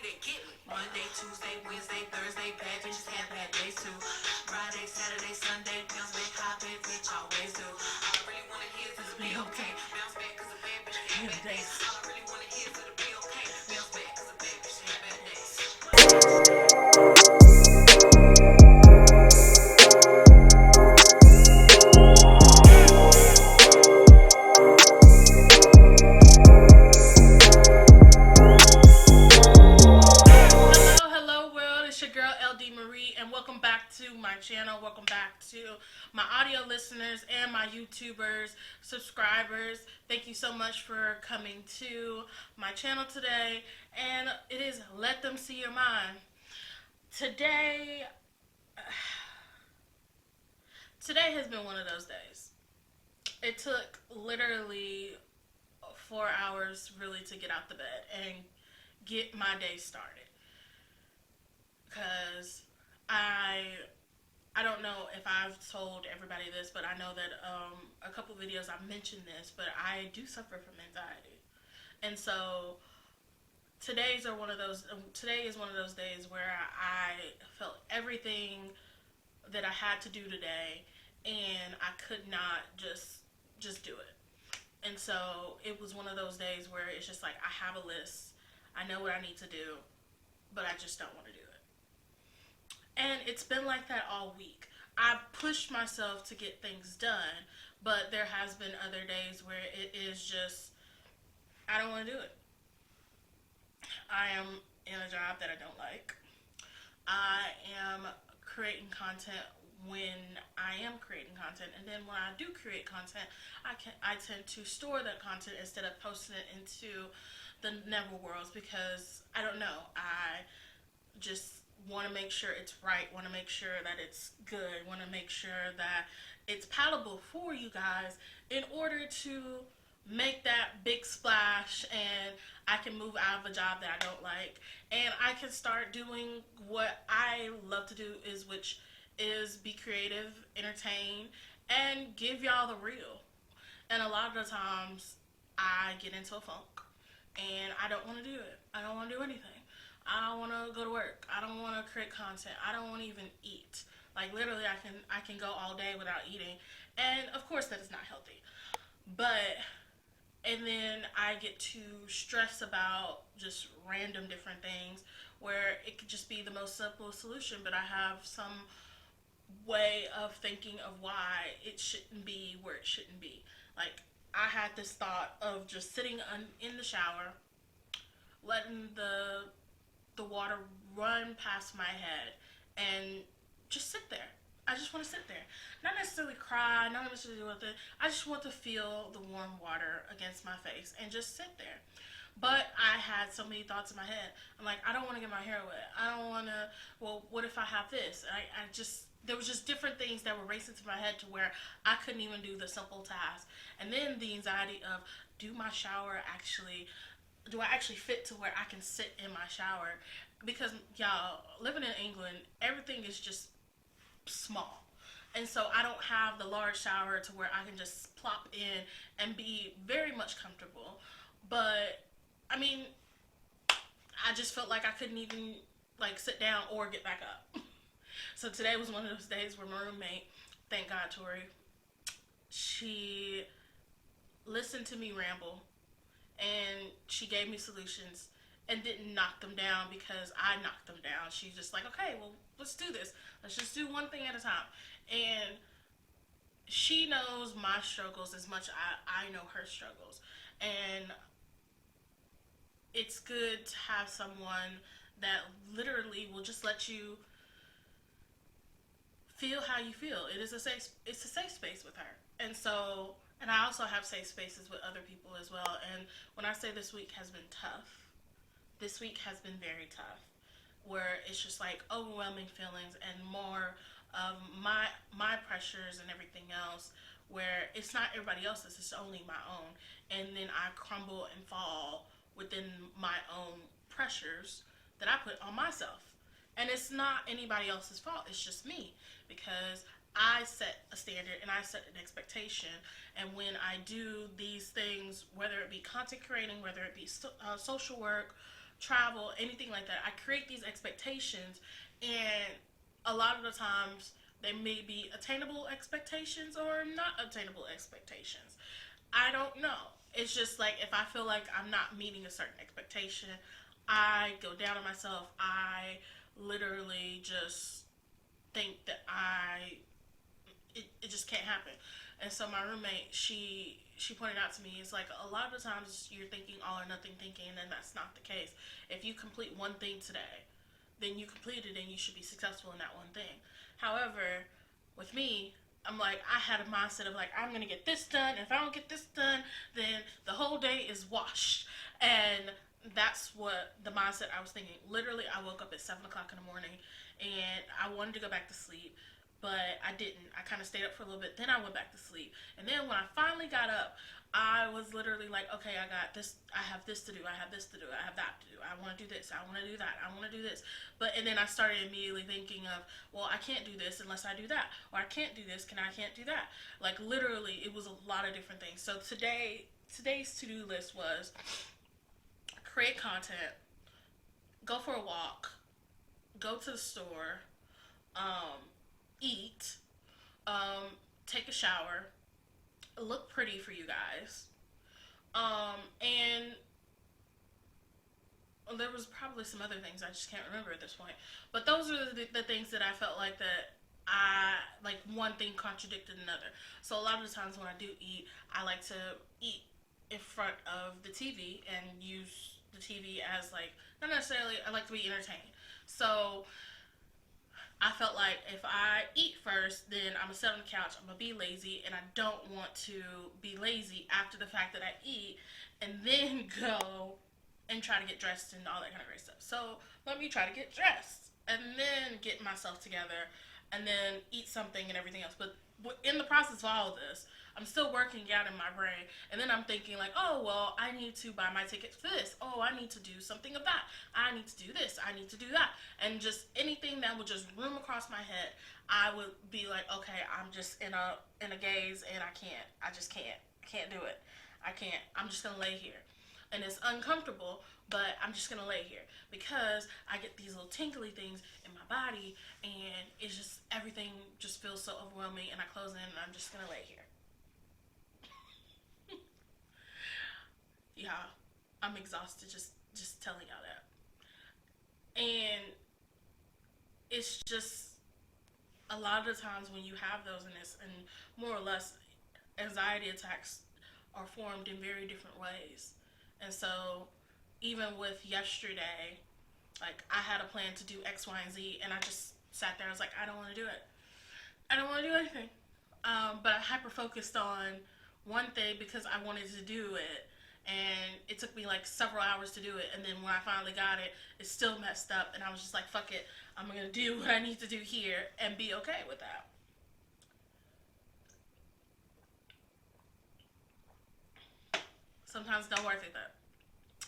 they get me. Monday, Tuesday, Wednesday, Thursday, bad bitches have bad days too. Friday, Saturday, Sunday, bounce back, hot bad bitch, always do. All I really wanna hear is to be okay. Bounce back cause a bad bitch have bad days. All I really wanna hear is to be okay. Bounce back cause a bad bitch have bad days. And welcome back to my channel. Welcome back to my audio listeners and my YouTubers, subscribers. Thank you so much for coming to my channel today. And it is Let Them See Your Mind. Today has been one of those days. It took literally 4 hours really to get out the bed and get my day started. Because I don't know if I've told everybody this, but I know that a couple videos I've mentioned this, but I do suffer from anxiety. And so today is one of those days where I felt everything that I had to do today, and I could not just do it. And so it was one of those days where it's just like I have a list, I know what I need to do, but I just don't want to do it. And it's been like that all week. I've pushed myself to get things done, but there has been other days where it is just, I don't want to do it. I am in a job that I don't like. I am creating content when I am creating content, and then when I do create content, I tend to store that content instead of posting it into the never worlds, because I don't know, I just want to make sure it's right, want to make sure that it's good, want to make sure that it's palatable for you guys in order to make that big splash, and I can move out of a job that I don't like, and I can start doing what I love to do, which is be creative, entertain, and give y'all the real. And a lot of the times I get into a funk and I don't want to do it. I don't want to do anything. I don't want to go to work. I don't want to create content. I don't want to even eat. Like literally I can go all day without eating. And of course that is not healthy. And then I get to stress about just random different things where it could just be the most simple solution, but I have some way of thinking of why it shouldn't be where it shouldn't be. Like I had this thought of just sitting in the shower, letting the water run past my head, and just sit there. I just want to sit there. Not necessarily cry, not necessarily do with it. I just want to feel the warm water against my face and just sit there. But I had so many thoughts in my head. I'm like, I don't want to get my hair wet. I don't want to, well, what if I have this? There was just different things that were racing through my head to where I couldn't even do the simple task. And then the anxiety of, do I actually fit to where I can sit in my shower? Because y'all, living in England, everything is just small. And so I don't have the large shower to where I can just plop in and be very much comfortable. But I mean, I just felt like I couldn't even like sit down or get back up. So today was one of those days where my roommate, thank God Tori, she listened to me ramble and she gave me solutions and didn't knock them down because I knocked them down. She's just like, okay, well, let's do this. Let's just do one thing at a time. And she knows my struggles as much as I know her struggles. And it's good to have someone that literally will just let you feel how you feel. It's a safe space with her. And I also have safe spaces with other people as well. And when I say this week has been tough, this week has been very tough, where it's just like overwhelming feelings and more of my pressures and everything else, where it's not everybody else's, it's only my own. And then I crumble and fall within my own pressures that I put on myself. And it's not anybody else's fault, it's just me, because I set a standard and I set an expectation. And when I do these things, whether it be content creating, whether it be social work, travel, anything like that. I create these expectations, and a lot of the times they may be attainable expectations or not attainable expectations. I don't know. It's just like if I feel like I'm not meeting a certain expectation, I go down on myself. I literally just think that it just can't happen. And so my roommate, she pointed out to me, it's like a lot of the times you're thinking all or nothing thinking, and that's not the case. If you complete one thing today, then you complete it and you should be successful in that one thing. However, with me, I'm like, I had a mindset of like, I'm gonna get this done. If I don't get this done, then the whole day is washed. And that's what the mindset I was thinking. Literally, I woke up at 7 o'clock in the morning, and I wanted to go back to sleep, but I didn't. I kind of stayed up for a little bit. Then I went back to sleep, and then when I finally got up, I was literally like, okay, I got this. I have this to do. I have this to do. I have that to do. I want to do this. I want to do that. I want to do this. But and then I started immediately thinking of, well, I can't do this unless I do that, or I can't do this. I can't do that. Like literally, it was a lot of different things. So today's to do list was create content, go for a walk, go to the store, um, eat, um, take a shower, look pretty for you guys. And well, there was probably some other things I just can't remember at this point. But those are the things that I felt like that I like one thing contradicted another. So a lot of the times when I do eat, I like to eat in front of the TV and use the TV as like not necessarily I like to be entertained. So I felt like if I eat first, then I'm gonna sit on the couch, I'm gonna be lazy, and I don't want to be lazy after the fact that I eat and then go and try to get dressed and all that kind of great stuff. So let me try to get dressed and then get myself together and then eat something and everything else. But in the process of all of this, I'm still working out in my brain, and then I'm thinking like, oh well, I need to buy my tickets for this. Oh, I need to do something of that. I need to do this. I need to do that, and just anything that would just room across my head, I would be like, okay, I'm just in a gaze, and I can't. I just can't. I can't do it. I can't. I'm just gonna lay here, and it's uncomfortable, but I'm just gonna lay here because I get these little tingly things in my body, and it's just everything just feels so overwhelming, and I close in, and I'm just gonna lay here. Yeah, I'm exhausted just telling y'all that. And it's just a lot of the times when you have those in this, and more or less anxiety attacks are formed in very different ways. And so even with yesterday, like I had a plan to do X, Y, and Z, and I just sat there. I was like, I don't want to do it. I don't want to do anything. But I hyper focused on one thing because I wanted to do it, and it took me like several hours to do it. And then when I finally got it, it's still messed up, and I was just like, fuck it. I'm gonna do what I need to do here and be okay with that. Sometimes it don't work like that.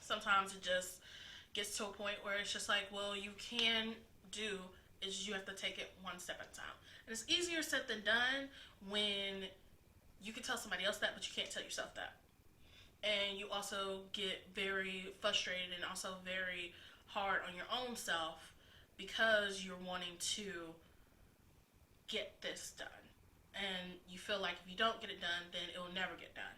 Sometimes it just gets to a point where it's just like, well, you can do is you have to take it one step at a time. And it's easier said than done when you can tell somebody else that, but you can't tell yourself that. And you also get very frustrated and also very hard on your own self because you're wanting to get this done. And you feel like if you don't get it done, then it will never get done.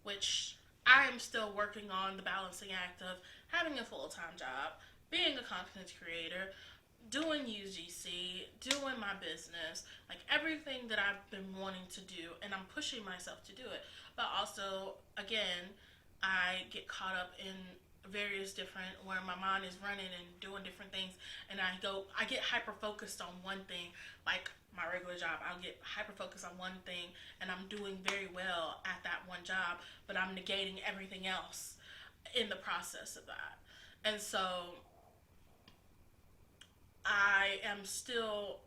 Which I am still working on the balancing act of having a full time job, being a content creator, doing UGC, doing my business, like everything that I've been wanting to do, and I'm pushing myself to do it. But also, again, I get caught up in various different where my mind is running and doing different things, and I get hyper focused on one thing, like my regular job. I'll get hyper focused on one thing, and I'm doing very well at that one job, but I'm negating everything else in the process of that. And so I am still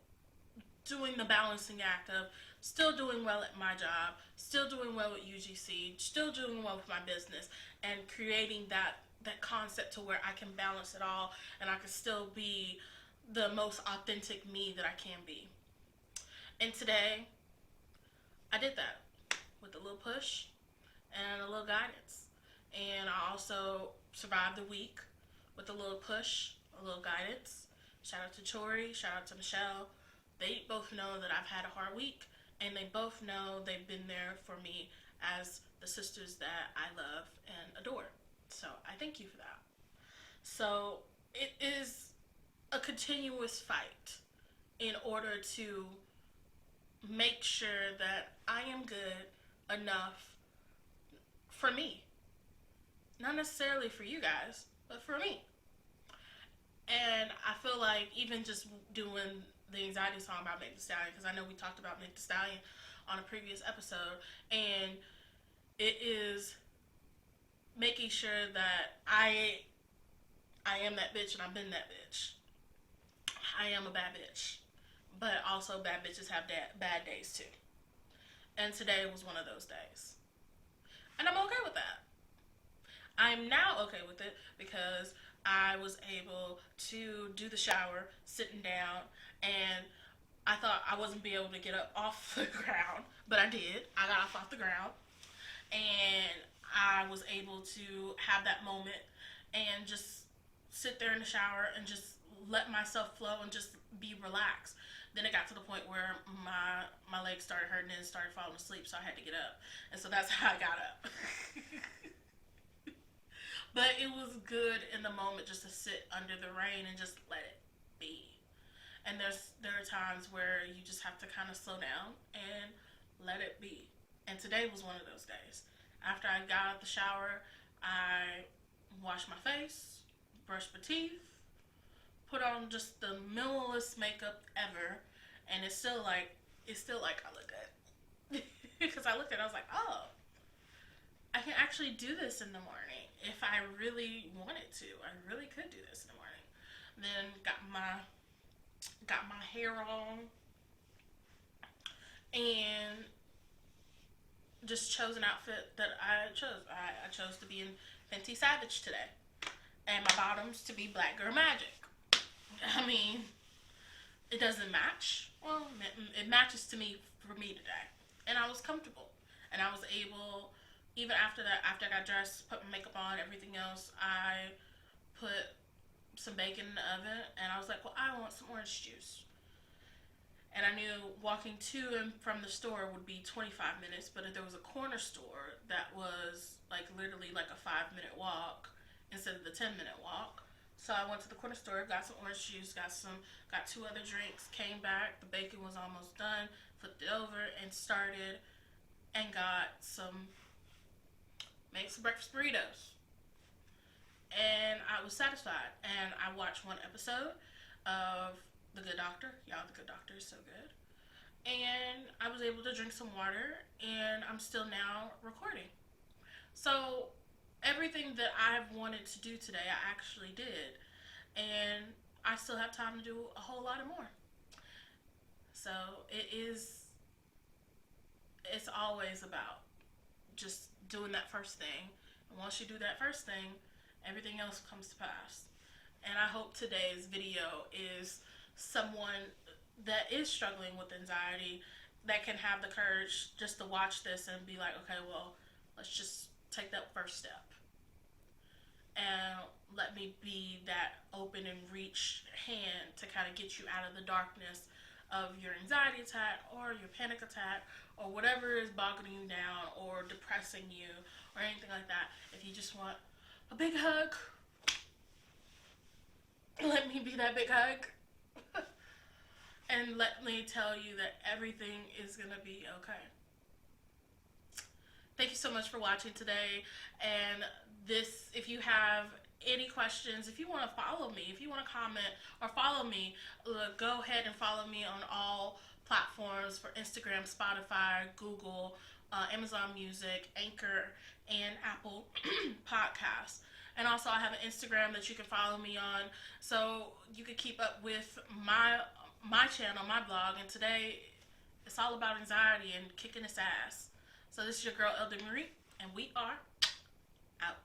doing the balancing act of still doing well at my job, still doing well with UGC, still doing well with my business, and creating that concept to where I can balance it all and I can still be the most authentic me that I can be. And today, I did that with a little push and a little guidance. And I also survived the week with a little push, a little guidance. Shout out to Tori, shout out to Michelle. They both know that I've had a hard week, and they both know they've been there for me as the sisters that I love and adore. So I thank you for that. So it is a continuous fight in order to make sure that I am good enough for me. Not necessarily for you guys, but for me. And I feel like even just doing the anxiety song about Meg Thee Stallion, because I know we talked about Meg Thee Stallion on a previous episode, and it is making sure that I am that bitch and I've been that bitch. I am a bad bitch. But also bad bitches have bad days too. And today was one of those days. And I'm okay with that. I'm now okay with it because I was able to do the shower sitting down, and I thought I wasn't be able to get up off the ground, but I did. I got off the ground, and I was able to have that moment and just sit there in the shower and just let myself flow and just be relaxed. Then it got to the point where my legs started hurting and started falling asleep, so I had to get up. And so that's how I got up. But it was good in the moment just to sit under the rain and just let it be. And there are times where you just have to kind of slow down and let it be. And today was one of those days. After I got out the shower, I washed my face, brushed my teeth, put on just the minimalist makeup ever, and it's still like I look good. Because I looked at it, I was like, oh, I can actually do this in the morning if I really wanted to. I really could do this in the morning. Then got my hair on and just chose an outfit that I chose. I chose to be in Fenty Savage today, and my bottoms to be Black Girl Magic. I mean, it doesn't match. Well, it matches to me for me today, and I was comfortable, and I was able. Even after that, after I got dressed, put my makeup on, everything else, I put some bacon in the oven, and I was like, well, I want some orange juice. And I knew walking to and from the store would be 25 minutes, but if there was a corner store that was like literally like a 5-minute walk instead of the 10-minute walk. So I went to the corner store, got some orange juice, got 2 other drinks, came back, the bacon was almost done, flipped it over, and started and got made some breakfast burritos. And I was satisfied. And I watched one episode of The Good Doctor. Y'all, The Good Doctor is so good. And I was able to drink some water, and I'm still now recording. So everything that I've wanted to do today, I actually did. And I still have time to do a whole lot more. So it's always about just doing that first thing. And once you do that first thing, everything else comes to pass. And I hope today's video is someone that is struggling with anxiety that can have the courage just to watch this and be like, okay, well, let's just take that first step. And let me be that open and reach hand to kind of get you out of the darkness of your anxiety attack or your panic attack or whatever is bogging you down or depressing you or anything like that. If you just want a big hug, let me be that big hug. And let me tell you that everything is going to be okay. Thank you so much for watching today. And if you have any questions, if you want to follow me, if you want to comment or follow me, go ahead and follow me on all platforms for Instagram, Spotify, Google, Amazon Music, Anchor, and Apple Podcasts. And also I have an Instagram that you can follow me on so you can keep up with my channel, my blog. And today it's all about anxiety and kicking its ass. So this is your girl Elder Marie, and we are out.